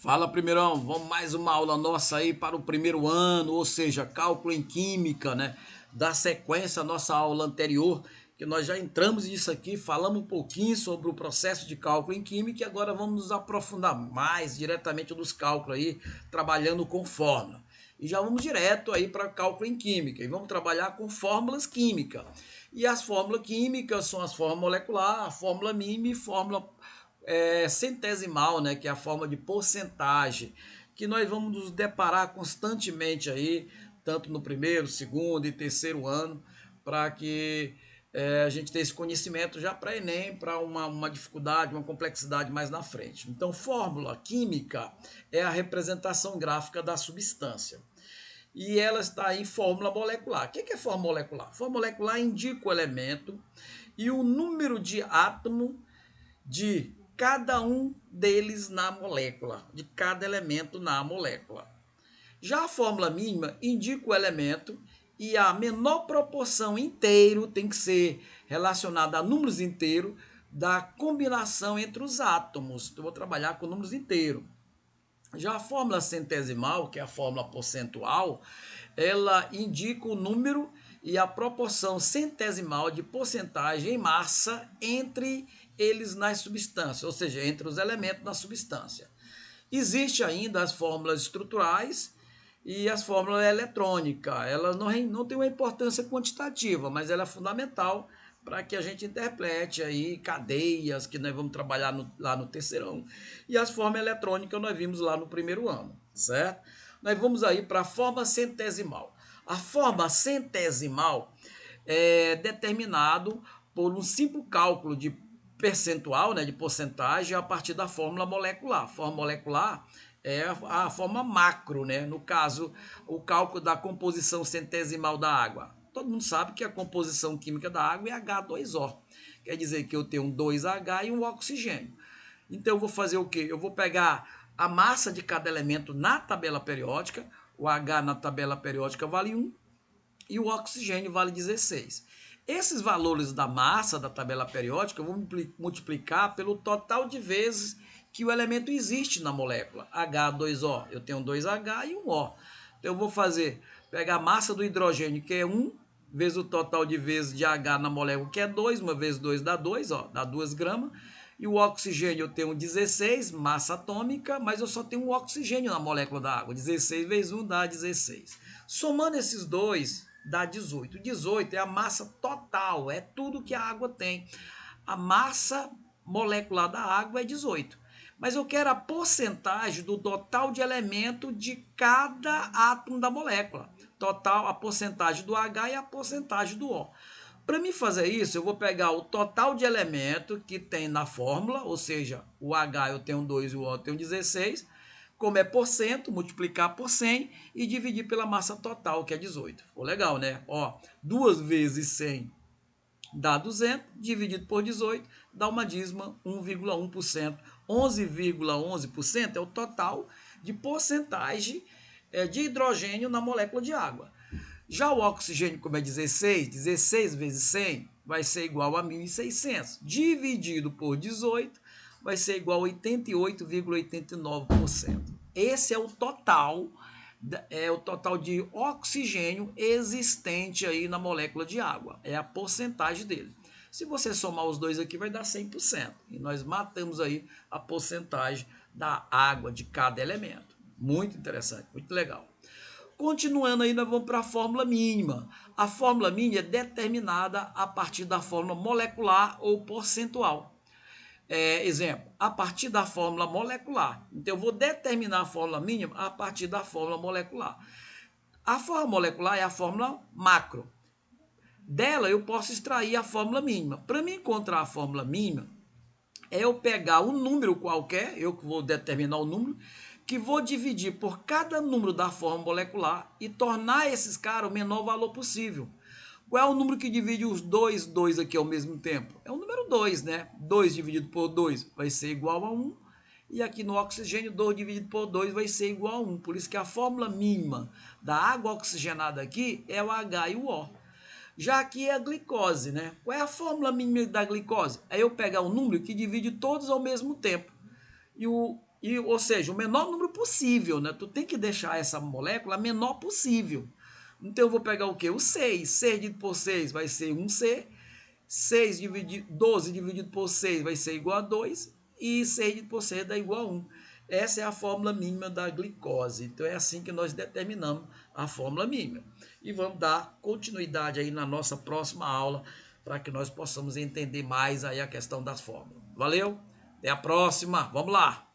Fala, primeirão, vamos mais uma aula nossa aí para o primeiro ano, ou seja, cálculo em química, né? Da sequência à nossa aula anterior, que nós já entramos nisso aqui, falamos um pouquinho sobre o processo de cálculo em química e agora vamos nos aprofundar mais diretamente nos cálculos aí, trabalhando com fórmula. E já vamos direto aí para cálculo em química e vamos trabalhar com fórmulas químicas. E as fórmulas químicas são as fórmulas molecular, a fórmula mínima e fórmula centesimal, né, que é a forma de porcentagem, que nós vamos nos deparar constantemente aí, tanto no primeiro, segundo e terceiro ano, para que a gente tenha esse conhecimento já para Enem, para uma dificuldade, uma complexidade mais na frente. Então, fórmula química é a representação gráfica da substância. E ela está em fórmula molecular. O que é fórmula molecular? Fórmula molecular indica o elemento e o número de átomo de cada um deles na molécula, de cada elemento na molécula. Já a fórmula mínima indica o elemento e a menor proporção inteiro tem que ser relacionada a números inteiros da combinação entre os átomos. Então, eu vou trabalhar com números inteiros. Já a fórmula centesimal, que é a fórmula percentual, ela indica o número e a proporção centesimal de porcentagem em massa entre eles nas substâncias, ou seja, entre os elementos na substância. Existe ainda as fórmulas estruturais e as fórmulas eletrônicas. Ela não tem uma importância quantitativa, mas ela é fundamental para que a gente interprete aí cadeias que nós vamos trabalhar lá no terceirão. E as formas eletrônicas nós vimos lá no primeiro ano, certo? Nós vamos aí para a forma centesimal. A forma centesimal é determinado por um simples cálculo de percentual, né, de porcentagem, a partir da fórmula molecular. A fórmula molecular é a forma macro, né? No caso, o cálculo da composição centesimal da água. Todo mundo sabe que a composição química da água é H2O. Quer dizer que eu tenho um 2H e um oxigênio. Então eu vou fazer o quê? Eu vou pegar a massa de cada elemento na tabela periódica, o H na tabela periódica vale 1 e o oxigênio vale 16. Esses valores da massa da tabela periódica eu vou multiplicar pelo total de vezes que o elemento existe na molécula. H2O, eu tenho 2H e um O. Então eu vou pegar a massa do hidrogênio, que é 1, vezes o total de vezes de H na molécula, que é 2, uma vezes 2 dá 2, ó, dá 2 gramas. E o oxigênio eu tenho 16, massa atômica, mas eu só tenho um oxigênio na molécula da água. 16 vezes 1 dá 16. Somando esses dois, dá 18. 18 é a massa total, é tudo que a água tem. A massa molecular da água é 18. Mas eu quero a porcentagem do total de elemento de cada átomo da molécula. Total, a porcentagem do H e a porcentagem do O. Para mim fazer isso, eu vou pegar o total de elemento que tem na fórmula, ou seja, o H eu tenho 2 e o O eu tenho 16, como é por cento, multiplicar por 100 e dividir pela massa total, que é 18. Ficou legal, né? Ó, 2 vezes 100 dá 200, dividido por 18, dá uma dízima 1,1%. 11,11% é o total de porcentagem de hidrogênio na molécula de água. Já o oxigênio, como é 16, 16 vezes 100 vai ser igual a 1.600. Dividido por 18 vai ser igual a 88,89%. Esse é o total de oxigênio existente aí na molécula de água. É a porcentagem dele. Se você somar os dois aqui, vai dar 100%. E nós matamos aí a porcentagem da água de cada elemento. Muito interessante, muito legal. Continuando aí, nós vamos para a fórmula mínima. A fórmula mínima é determinada a partir da fórmula molecular ou percentual. Exemplo, a partir da fórmula molecular. Então, eu vou determinar a fórmula mínima a partir da fórmula molecular. A fórmula molecular é a fórmula macro. Dela, eu posso extrair a fórmula mínima. Para me encontrar a fórmula mínima, é eu pegar um número qualquer, eu que vou determinar o número, que vou dividir por cada número da fórmula molecular e tornar esses caras o menor valor possível. Qual é o número que divide os dois aqui ao mesmo tempo? É o número 2, né? 2 dividido por 2 vai ser igual a 1. E aqui no oxigênio, 2 dividido por 2 vai ser igual a 1. Por isso que a fórmula mínima da água oxigenada aqui é o H e o O. Já aqui é a glicose, né? Qual é a fórmula mínima da glicose? É eu pegar um número que divide todos ao mesmo tempo. E o ou seja, o menor número possível, né? Tu tem que deixar essa molécula a menor possível. Então eu vou pegar o quê? O 6. 6 dividido por 6 vai ser 1C. 12 dividido por 6 vai ser igual a 2. E 6 dividido por 6 dá igual a 1. Essa é a fórmula mínima da glicose. Então é assim que nós determinamos a fórmula mínima. E vamos dar continuidade aí na nossa próxima aula para que nós possamos entender mais aí a questão das fórmulas. Valeu? Até a próxima. Vamos lá.